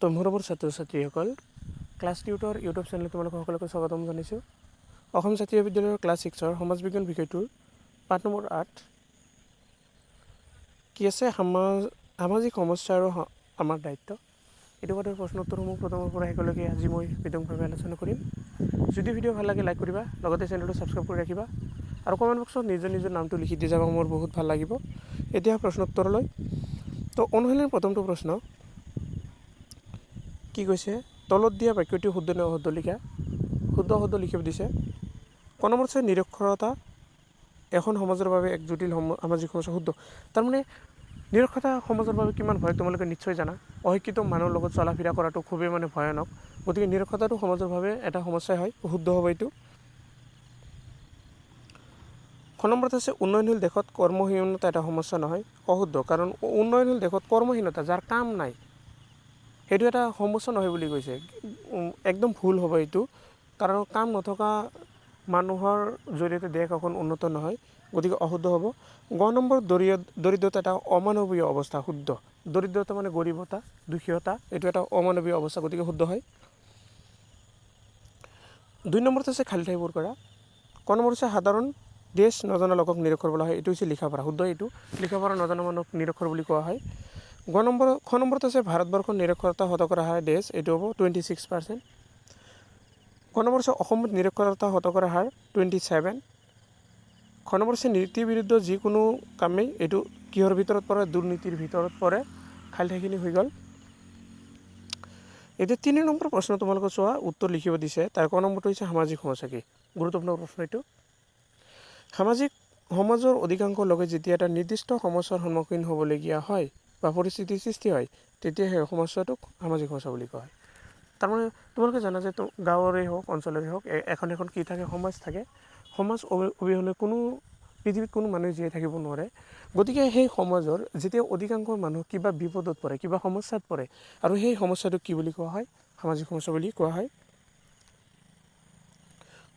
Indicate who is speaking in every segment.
Speaker 1: তো মৰমৰ ছাত্ৰ ছাত্ৰীসকল ক্লাছ টিউটৰ ইউটিউব চেনেলত তোমালোক সকলোকে স্বাগতম জনাইছোঁ। অসম জাতীয় বিদ্যালয়ৰ ক্লাছ 6ৰ সমাজ বিজ্ঞান বিষয়টোৰ পাঠ নম্বৰ 8 কি আছে সামাজিক সমস্যা আৰু আমাৰ দায়িত্ব। এইটো কথাৰ প্ৰশ্ন উত্তৰসমূহ প্ৰথমৰ পৰা একেলগে আজি মই বিতংভাৱে আলোচনা কৰিম। যদি ভিডিঅ' ভাল লাগে লাইক কৰিবা, লগতে চেনেলটো ছাবস্ক্ৰাইব কৰি ৰাখিবা আৰু কমেণ্ট বক্সত নিজৰ নামটো লিখি দি যাবা, মোৰ বহুত ভাল লাগিব। এতিয়া প্ৰশ্ন উত্তৰলৈ। তো অনুশীলনৰ প্ৰথমটো প্ৰশ্ন কি কৈছে, তলত দিয়া বাক্যটি শুদ্ধ নে অশুদ্ধ লিখা। শুদ্ধ লিখিব দিছে। ক নম্বৰ হৈছে নিৰক্ষৰতা এখন সমাজৰ বাবে এক জটিল সামাজিক সমস্যা। শুদ্ধ। তাৰমানে নিৰক্ষৰতা সমাজৰ বাবে কিমান ভয় তোমালোকে নিশ্চয় জানা। অশিক্ষিত মানুহৰ লগত চলা ফিৰা কৰাটো খুবেই ভয়ানক। গতিকে নিৰক্ষৰতাটো সমাজৰ বাবে এটা সমস্যাই হয়। শুদ্ধ হ'ব এইটো। খ নম্বৰত আছে উন্নয়নশীল দেশত কৰ্মহীনতা এটা সমস্যা নহয়। অশুদ্ধ। কাৰণ উন্নয়নশীল দেশত কৰ্মহীনতা, যাৰ কাম নাই, সেইটো এটা সমস্যা নহয় বুলি কৈছে। একদম ভুল হ'ব এইটো। কাৰণ কাম নথকা মানুহৰ জৰিয়তে দেশ এখন উন্নত নহয়। গতিকে অশুদ্ধ হ'ব। গ নম্বৰ দৰিদ্ৰতা এটা অমানৱীয় অৱস্থা। শুদ্ধ। দৰিদ্ৰতা মানে গৰিবতা, দুখীয়তা, এইটো এটা অমানৱীয় অৱস্থা। গতিকে শুদ্ধ হয়। 2 নম্বৰত আছে খালী ঠাই পূৰ কৰা। ক নম্বৰ হৈছে সাধাৰণ দেশ নজনা লোকক নিৰক্ষৰ বোলা হয়। এইটো হৈছে লিখা পঢ়া। শুদ্ধ এইটো। লিখা পঢ়া নজনা মানুহক নিৰক্ষৰ বুলি কোৱা হয়। খ নম্বৰত আছে ভাৰতবৰ্ষৰ নিৰক্ষৰতা শতকৰা হাৰ দেশ। এইটো হ'ব 26%। খ নম্বৰ হৈছে অসমত নিৰক্ষৰতা শতকৰা হাৰ 27। খ নম্বৰ হৈছে নীতিৰ বিৰুদ্ধ যিকোনো কামেই, এইটো কিহৰ ভিতৰত পৰে, দুৰ্নীতিৰ ভিতৰত পৰে। খালী ঠাইখিনি হৈ গ'ল। এতিয়া 3 নম্বৰ প্ৰশ্ন তোমালোকে চোৱা, উত্তৰ লিখিব দিছে। তাৰ ক নম্বৰটো হৈছে সামাজিক সমস্যা কি। গুৰুত্বপূৰ্ণ প্ৰশ্ন এইটো। সমাজৰ অধিকাংশ লোকে যেতিয়া এটা নিৰ্দিষ্ট সমস্যাৰ সন্মুখীন হ'বলগীয়া হয় বা পৰিস্থিতিৰ সৃষ্টি হয়, তেতিয়া সেই সমস্যাটোক সামাজিক সমস্যা বুলি কোৱা হয়। তাৰমানে তোমালোকে জানা যে গাঁৱৰে হওক অঞ্চলৰে হওক এখন কি থাকে, সমাজ থাকে। সমাজ অবিহনে পৃথিৱীত কোনো মানুহে জীয়াই থাকিব নোৱাৰে। গতিকে সেই সমাজৰ যেতিয়া অধিকাংশ মানুহ কিবা বিপদত পৰে, কিবা সমস্যাত পৰে, আৰু সেই সমস্যাটোক কি বুলি কোৱা হয়, সামাজিক সমস্যা বুলি কোৱা হয়।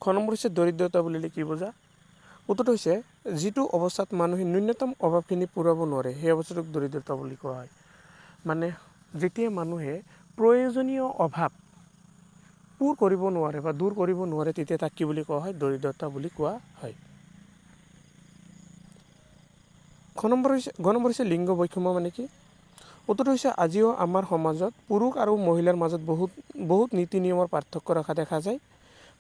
Speaker 1: খ নম্বৰ হৈছে দৰিদ্ৰতা বুলিলে কি বুজা। উত্তৰটো হৈছে যিটো অৱস্থাত মানুহে ন্যূনতম অভাৱখিনি পূৰাব নোৱাৰে, সেই অৱস্থাটোক দৰিদ্ৰতা বুলি কোৱা হয়। মানে যেতিয়া মানুহে প্ৰয়োজনীয় অভাৱ পূৰ কৰিব নোৱাৰে বা দূৰ কৰিব নোৱাৰে, তেতিয়া তাক কি বুলি কোৱা হয়, দৰিদ্ৰতা বুলি কোৱা হয়। গ নম্বৰ হৈছে লিংগ বৈষম্য মানে কি। উত্তৰটো হৈছে আজিও আমাৰ সমাজত পুৰুষ আৰু মহিলাৰ মাজত বহুত নীতি নিয়মৰ পাৰ্থক্য ৰখা দেখা যায়।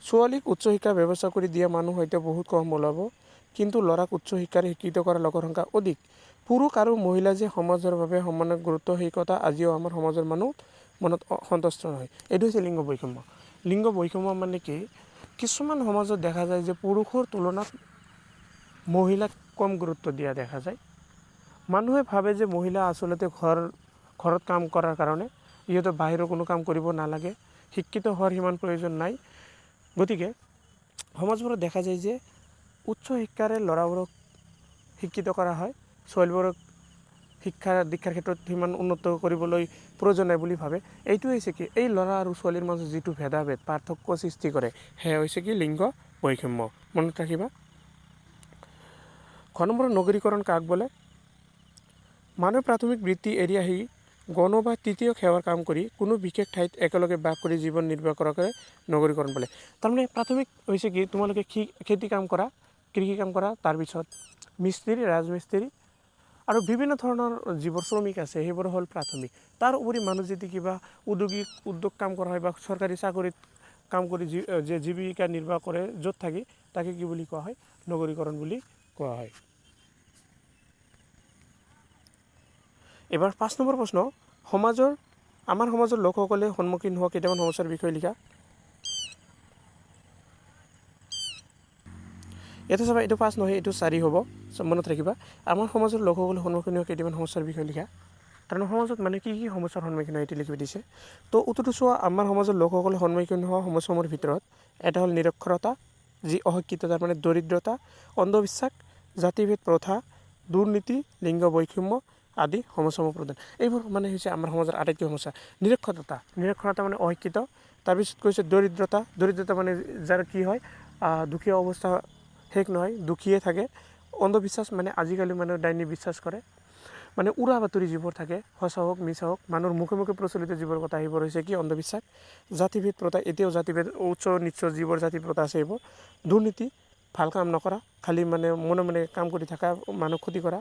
Speaker 1: ছোৱালীক উচ্চ শিক্ষাৰ ব্যৱস্থা কৰি দিয়া মানুহ হয়তো বহুত কম ওলাব, কিন্তু ল'ৰাক উচ্চ শিক্ষাৰে শিক্ষিত কৰা লোকৰ সংখ্যা অধিক। পুৰুষ আৰু মহিলা যে সমাজৰ বাবে সমান গুৰুত্ব, সেই কথা আজিও আমাৰ সমাজৰ মনত সন্তুষ্ট নহয়। এইটো হৈছে লিংগ বৈষম্য। লিংগ বৈষম্য মানে কি, কিছুমান সমাজত দেখা যায় যে পুৰুষৰ তুলনাত মহিলাক কম গুৰুত্ব দিয়া দেখা যায়। মানুহে ভাবে যে মহিলা আচলতে ঘৰত কাম কৰাৰ কাৰণে, ইহঁতে বাহিৰৰ কোনো কাম কৰিব নালাগে, শিক্ষিত হোৱাৰ সিমান প্ৰয়োজন নাই। গতিকে সমাজবোৰত দেখা যায় যে উচ্চ শিক্ষাৰে ল'ৰাবোৰক শিক্ষিত কৰা হয়, ছোৱালীবোৰক শিক্ষা দীক্ষাৰ ক্ষেত্ৰত সিমান উন্নত কৰিবলৈ প্ৰয়োজন নাই বুলি ভাবে। এইটো হৈছে কি, এই ল'ৰা আৰু ছোৱালীৰ মাজত যিটো ভেদাভেদ, পাৰ্থক্য সৃষ্টি কৰে, সেয়া হৈছে কি লিংগ বৈষম্য। মনত ৰাখিবা। খ নম্বৰ নগৰীকৰণ কাক বোলে। মানুহে প্ৰাথমিক বৃত্তি এৰি আহি গণ বা তৃতীয় সেৱাৰ কাম কৰি কোনো বিশেষ ঠাইত একেলগে বাস কৰি জীৱন নিৰ্বাহ কৰাকে নগৰীকৰণ বোলে। তাৰমানে প্ৰাথমিক হৈছে কি, তোমালোকে খেতি কাম কৰা, কৃষি কাম কৰা, তাৰপিছত মিস্ত্ৰী, ৰাজমিস্ত্ৰী আৰু বিভিন্ন ধৰণৰ যিবোৰ শ্ৰমিক আছে, সেইবোৰ হ'ল প্ৰাথমিক। তাৰ উপৰি মানুহ যদি কিবা উদ্যোগ কাম কৰা হয় বা চৰকাৰী চাকৰিত কাম কৰি যে জীৱিকা নিৰ্বাহ কৰে য'ত থাকি, তাকে কি বুলি কোৱা হয়, নগৰীকৰণ বুলি কোৱা হয়। এবাৰ 5 নম্বৰ প্ৰশ্ন, আমাৰ সমাজৰ লোকসকলে সন্মুখীন হোৱা কেইটামান সমস্যাৰ বিষয়ে লিখা। ইয়াতে চাবা, এইটো 5 নহয়, এইটো 4 হ'ব। মনত ৰাখিবা, আমাৰ সমাজৰ লোকসকলে সন্মুখীন হোৱা কেইটামান সমস্যাৰ বিষয়ে লিখা। কাৰণ সমাজত মানে কি সমস্যাৰ সন্মুখীন হয়, এইটো লিখিব দিছে। তো উত্তৰটো চোৱা, আমাৰ সমাজৰ লোকসকলে সন্মুখীন হোৱা সমস্যাসমূহৰ ভিতৰত এটা হ'ল নিৰক্ষৰতা, যি অশিক্ষিত, তাৰ মানে দৰিদ্ৰতা, অন্ধবিশ্বাস, জাতিভেদ প্ৰথা, দুৰ্নীতি, লিংগ বৈষম্য আদি সমস্যাসমূহ প্ৰদান। এইবোৰ মানে হৈছে আমাৰ সমাজৰ আটাইতকৈ সমস্যা। নিৰক্ষৰতা মানে অশিক্ষিত। তাৰপিছত কৈছে দৰিদ্ৰতা মানে যাৰ কি হয়, দুখীয়া অৱস্থা শেষ নহয়, দুখীয়ে থাকে। অন্ধবিশ্বাস মানে আজিকালি মানুহে ডাইনী বিশ্বাস কৰে। মানে উৰা বাতৰি যিবোৰ থাকে সঁচা হওক মিছা হওক মানুহৰ মুখে মুখে প্ৰচলিত যিবোৰ কথা সেইবোৰ হৈছে কি অন্ধবিশ্বাস। জাতিভেদ প্ৰথা, এতিয়াও জাতিভেদ উচ্চ নিচ্চ যিবোৰ জাতি প্ৰথা আছে সেইবোৰ। দুৰ্নীতি, ভাল কাম নকৰা, খালী মানে মনে মনে কাম কৰি থকা, মানুহ ক্ষতি কৰা,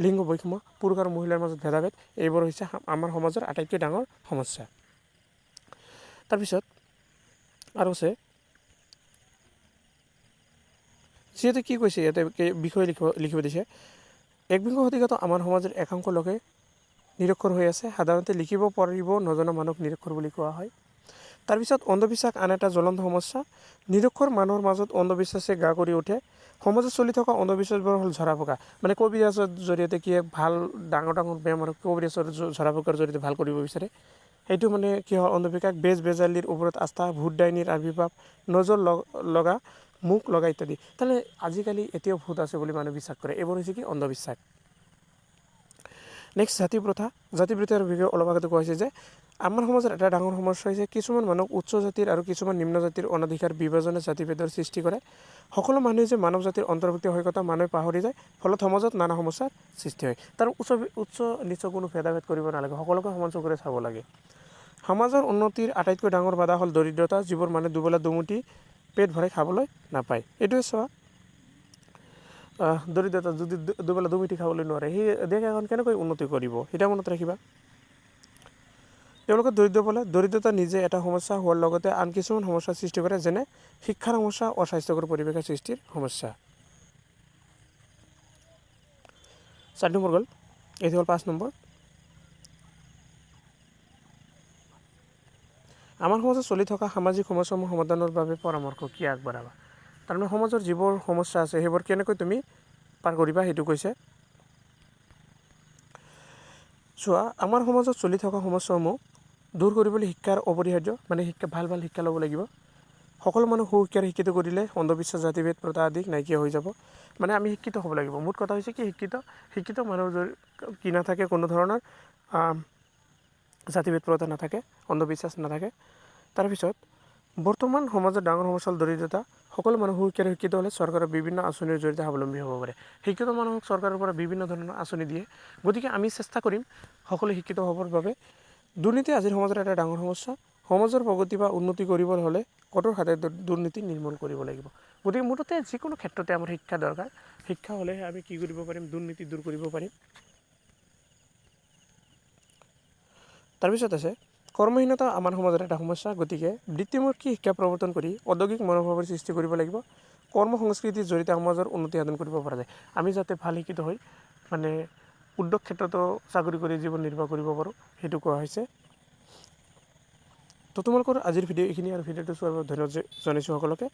Speaker 1: লিংগ বৈষম্য, পুৰুষ আৰু মহিলাৰ মাজত ভেদাভেদ, এইবোৰ হৈছে আমাৰ সমাজৰ আটাইতকৈ ডাঙৰ সমস্যা। তাৰপিছত আৰু আছে যিহেতু কি কৈছে ইয়াতে বিষয়ে লিখিব দিছে, একবিংশ শতিকাতো আমাৰ সমাজৰ একাংশ লোকে নিৰক্ষৰ হৈ আছে। সাধাৰণতে লিখিব পাৰিব নজনা মানুহক নিৰক্ষৰ বুলি কোৱা হয়। তাৰপিছত অন্ধবিশ্বাস আন এটা জ্বলন্ত সমস্যা। নিৰক্ষৰ মানুহৰ মাজত অন্ধবিশ্বাসে গা কৰি উঠে। সমাজত চলি থকা অন্ধবিশ্বাসবোৰ হ'ল ঝৰা ফুকা, মানে কবিৰাজৰ জৰিয়তে কি ভাল ডাঙৰ ডাঙৰ বেমাৰ কবিৰাজৰ ঝৰা ফুকাৰ জৰিয়তে ভাল কৰিব বিচাৰে। সেইটো মানে কি হয় অন্ধবিশ্বাস। বেজ বেজালিৰ ওপৰত আস্থা, ভূত ডাইনীৰ আৱিৰ্ভাৱ, নজৰ লগা, মুখ লগা ইত্যাদি। তাহলে আজিকালি এতিয়াও ভূত আছে বুলি মানুহ বিশ্বাস কৰে। এইবোৰ হৈছে কি অন্ধবিশ্বাস। নেক্সট জাতি প্ৰথা। জাতি প্ৰথাৰ বিষয়ে অলপ আগতে কোৱা হৈছে যে আমাৰ সমাজৰ এটা ডাঙৰ সমস্যা হৈছে কিছুমান মানুহক উচ্চ জাতিৰ আৰু কিছুমান নিম্ন জাতিৰ অনাধিকাৰ বিভাজনে জাতিভেদৰ সৃষ্টি কৰে। সকলো মানুহে যে মানৱ জাতিৰ অন্তৰ্ভুক্ত হৈ কথা মানুহে পাহৰি যায়, ফলত সমাজত নানা সমস্যাৰ সৃষ্টি হয়। তাৰ উচ্চ নিচ্চ কোনো ভেদাভেদ কৰিব নালাগে, সকলোকে সমান চকুৰে চাব লাগে। সমাজৰ উন্নতিৰ আটাইতকৈ ডাঙৰ বাধা হ'ল দৰিদ্ৰতা, যিবোৰ মানুহে দুবেলা দুমুঠি পেট ভৰাই খাবলৈ নাপায়। এইটোৱে চোৱা, দৰিদ্ৰতা যদি দুবেলা দুমুঠি খাবলৈ নোৱাৰে, সেই দেশ এখন কেনেকৈ উন্নতি কৰিব সেইটা মনত ৰাখিবা। তেওঁলোকে দৰিদ্ৰতা নিজে এটা সমস্যা হোৱাৰ লগতে আন কিছুমান সমস্যাৰ সৃষ্টি কৰে, যেনে শিক্ষাৰ সমস্যা, অস্বাস্থ্যকৰ পৰিৱেশৰ সৃষ্টিৰ সমস্যা। 4 নম্বৰ গ'ল, এইটো হ'ল 5 নম্বৰ। আমাৰ সমাজত চলি থকা সামাজিক সমস্যাসমূহ সমাধানৰ বাবে পৰামৰ্শ কি আগবঢ়াবা। তাৰমানে সমাজৰ যিবোৰ সমস্যা আছে সেইবোৰ কেনেকৈ তুমি পাৰ কৰিবা সেইটো কৈছে। চোৱা, আমাৰ সমাজত চলি থকা সমস্যাসমূহ দূৰ কৰিবলৈ শিক্ষাৰ অপৰিহাৰ্য, মানে ভাল শিক্ষা ল'ব লাগিব। সকলো মানুহ সুশিক্ষাৰে শিক্ষিত কৰিলে অন্ধবিশ্বাস, জাতিভেদ প্ৰথা আদি নাইকিয়া হৈ যাব। মানে আমি শিক্ষিত হ'ব লাগিব। মুঠ কথা হৈছে কি শিক্ষিত মানুহৰ কি নাথাকে, কোনো ধৰণৰ জাতিভেদ প্ৰথা নাথাকে, অন্ধবিশ্বাস নাথাকে। তাৰপিছত বৰ্তমান সমাজৰ ডাঙৰ সমস্যা হ'ল দৰিদ্ৰতা। সকলো মানুহ সুশিক্ষাৰে শিক্ষিত হ'লে চৰকাৰৰ বিভিন্ন আঁচনিৰ জৰিয়তে স্বাৱলম্বী হ'ব পাৰে। শিক্ষিত মানুহক চৰকাৰৰ পৰা বিভিন্ন ধৰণৰ আঁচনি দিয়ে, গতিকে আমি চেষ্টা কৰিম সকলো শিক্ষিত হ'বৰ বাবে। দুৰ্নীতি আজিৰ সমাজৰ এটা ডাঙৰ সমস্যা। সমাজৰ প্ৰগতি বা উন্নতি কৰিবলৈ হ'লে কঠোৰ হাতে দুৰ্নীতি নিৰ্মূল কৰিব লাগিব। গতিকে মুঠতে যিকোনো ক্ষেত্ৰতে আমাৰ শিক্ষা দৰকাৰ। শিক্ষা হ'লেহে আমি কি কৰিব পাৰিম, দুৰ্নীতি দূৰ কৰিব পাৰিম। তাৰপিছত আছে কৰ্মহীনতা আমাৰ সমাজৰ এটা সমস্যা। গতিকে বৃত্তিমুখী শিক্ষা প্ৰৱৰ্তন কৰি ঔদ্যোগিক মনোভাৱৰ সৃষ্টি কৰিব লাগিব। কৰ্ম সংস্কৃতিৰ জৰিয়তে সমাজৰ উন্নতি সাধন কৰিব পৰা যায়। আমি যাতে ভাল শিক্ষিত হৈ মানে উদ্যোগ ক্ষেত্ৰতো চাকৰি কৰি জীৱন নিৰ্বাহ কৰিব পাৰোঁ, সেইটো কোৱা হৈছে। তো তোমালোকৰ আজিৰ ভিডিঅ' এইখিনি, আৰু ভিডিঅ'টো চোৱাৰ বাবে ধন্যবাদ জনাইছোঁ সকলোকে।